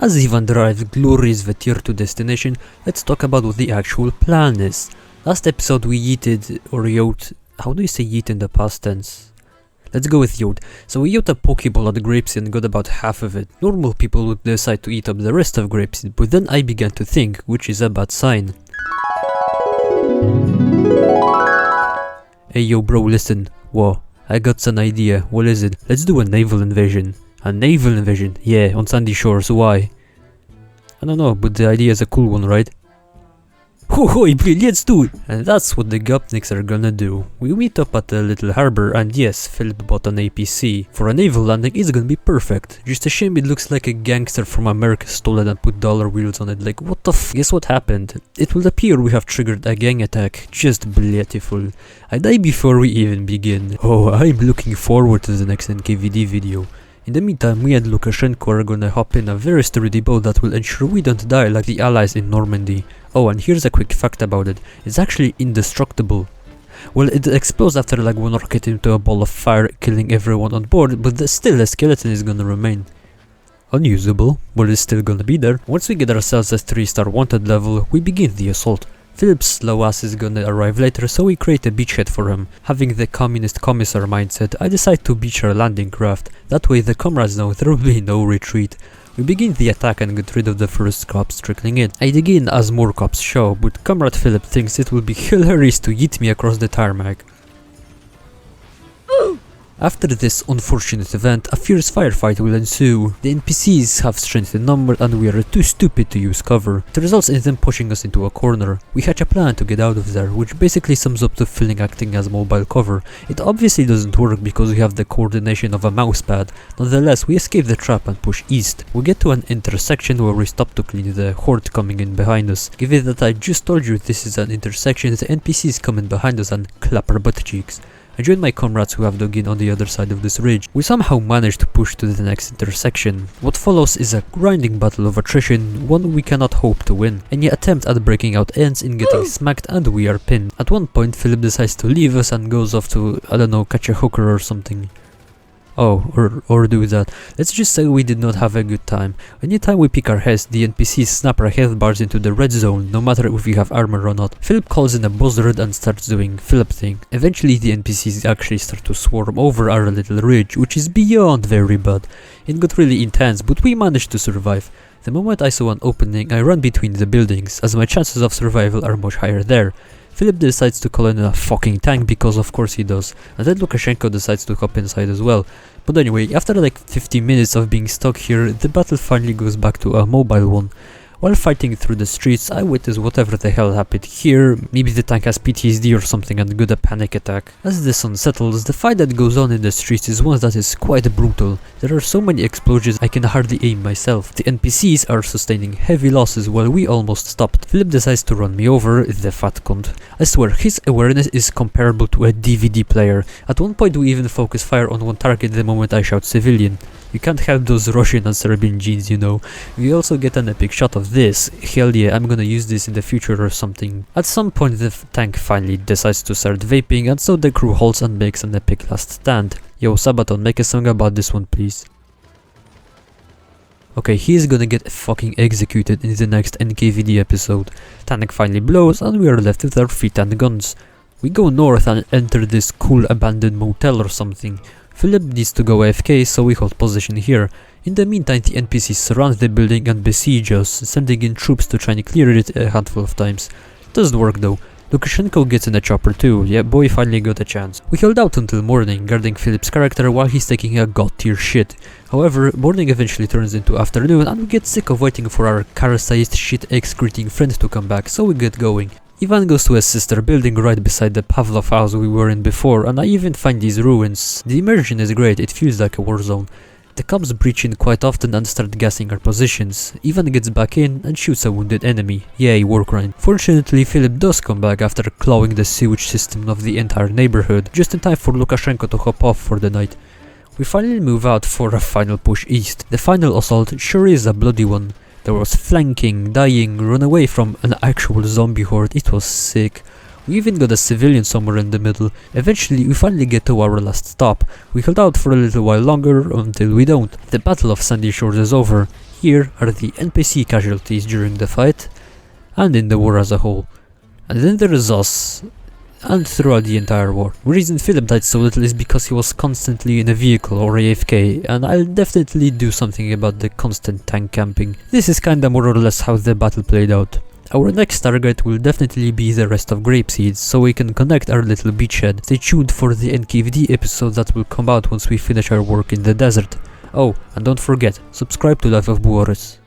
As Ivan drives glorious Vetir to destination, let's talk about what the actual plan is. Last episode we yeeted, or yoked, how do you say yeet in the past tense? Let's go with yoked. So we yoked a Pokeball at Grapeseed and got about half of it. Normal people would decide to eat up the rest of Grapeseed, but then I began to think, which is a bad sign. Hey yo bro, listen. Whoa, I got an idea. What is it? Let's do a naval invasion. A naval invasion? Yeah, on sandy shores. Why? I don't know, but the idea is a cool one, right? Hoi, let's do it! And that's what the Gopniks are gonna do. We meet up at a little harbor, and yes, Philip bought an APC. For a naval landing, it's gonna be perfect. Just a shame it looks like a gangster from America stole it and put dollar wheels on it. Like, what the f? Guess what happened? It will appear we have triggered a gang attack. Just beautiful. I die before we even begin. Oh, I'm looking forward to the next NKVD video. In the meantime, me and Lukashenko are gonna hop in a very sturdy boat that will ensure we don't die like the allies in Normandy. Oh, and here's a quick fact about it. It's actually indestructible. Well, it explodes after like one rocket into a ball of fire, killing everyone on board, but still the skeleton is gonna remain. Unusable, but it's still gonna be there. Once we get ourselves a 3-star wanted level, we begin the assault. Philip's slow ass is gonna arrive later, so we create a beachhead for him. Having the communist commissar mindset, I decide to beach our landing craft. That way the comrades know there will be no retreat. We begin the attack and get rid of the first cops trickling in. I dig in as more cops show, but Comrade Philip thinks it will be hilarious to yeet me across the tarmac. After this unfortunate event, a fierce firefight will ensue. The NPCs have strength in number and we are too stupid to use cover. It results in them pushing us into a corner. We hatch a plan to get out of there, which basically sums up to Philip acting as mobile cover. It obviously doesn't work because we have the coordination of a mousepad. Nonetheless, we escape the trap and push east. We get to an intersection where we stop to clean the horde coming in behind us. Given that I just told you this is an intersection, the NPCs come in behind us and clap our butt cheeks. I join my comrades who have dug in on the other side of this ridge. We somehow manage to push to the next intersection. What follows is a grinding battle of attrition, one we cannot hope to win. Any attempt at breaking out ends in getting smacked and we are pinned. At one point Philip decides to leave us and goes off to, I don't know, catch a hooker or something. Oh, or do that. Let's just say we did not have a good time. Anytime we pick our heads, the NPCs snap our health bars into the red zone, no matter if we have armor or not. Philip calls in a buzzard and starts doing Philip thing. Eventually the NPCs actually start to swarm over our little ridge, which is beyond very bad. It got really intense, but we managed to survive. The moment I saw an opening, I ran between the buildings, as my chances of survival are much higher there. Philip decides to call in a fucking tank because of course he does, and then Lukashenko decides to hop inside as well. But anyway, after like 15 minutes of being stuck here, the battle finally goes back to a mobile one. While fighting through the streets, I witness whatever the hell happened here. Maybe the tank has PTSD or something and got a panic attack. As the sun settles, the fight that goes on in the streets is one that is quite brutal. There are so many explosions I can hardly aim myself. The NPCs are sustaining heavy losses while we almost stopped. Philip decides to run me over, the fat cunt. I swear, his awareness is comparable to a DVD player. At one point we even focus fire on one target the moment I shout civilian. You can't have those Russian and Serbian genes, you know. We also get an epic shot of this. Hell yeah, I'm gonna use this in the future or something. At some point the tank finally decides to start vaping, and so the crew halts and makes an epic last stand. Yo Sabaton, make a song about this one please. Okay, he's gonna get fucking executed in the next NKVD episode. Tank finally blows and we are left with our feet and guns. We go north and enter this cool abandoned motel or something. Philip needs to go AFK, so we hold position here. In the meantime, the NPCs surround the building and besiege us, sending in troops to try and clear it a handful of times. Doesn't work though. Lukashenko gets in a chopper too. Yeah, boy finally got a chance. We held out until morning, guarding Philip's character while he's taking a god tier shit. However, morning eventually turns into afternoon and we get sick of waiting for our car-sized shit excreting friend to come back, so we get going. Ivan goes to his sister building right beside the Pavlov house we were in before, and I even find these ruins. The immersion is great, it feels like a war zone. The cops breach in quite often and start gassing our positions. Ivan gets back in and shoots a wounded enemy. Yay, war crime. Fortunately, Philip does come back after clawing the sewage system of the entire neighborhood, just in time for Lukashenko to hop off for the night. We finally move out for a final push east. The final assault sure is a bloody one. There was flanking, dying, run away from an actual zombie horde. It was sick. We even got a civilian somewhere in the middle. Eventually we finally get to our last stop. We held out for a little while longer until we don't. The Battle of Sandy Shores is over. here are the NPC casualties during the fight, and in the war as a whole. And then there is us, and throughout the entire war. The reason Philip died so little is because he was constantly in a vehicle or AFK, and I'll definitely do something about the constant tank camping. This is kinda more or less how the battle played out. Our next target will definitely be the rest of Grapeseed, so we can connect our little beachhead. Stay tuned for the NKVD episode that will come out once we finish our work in the desert. Oh, and don't forget, subscribe to Life of Boris.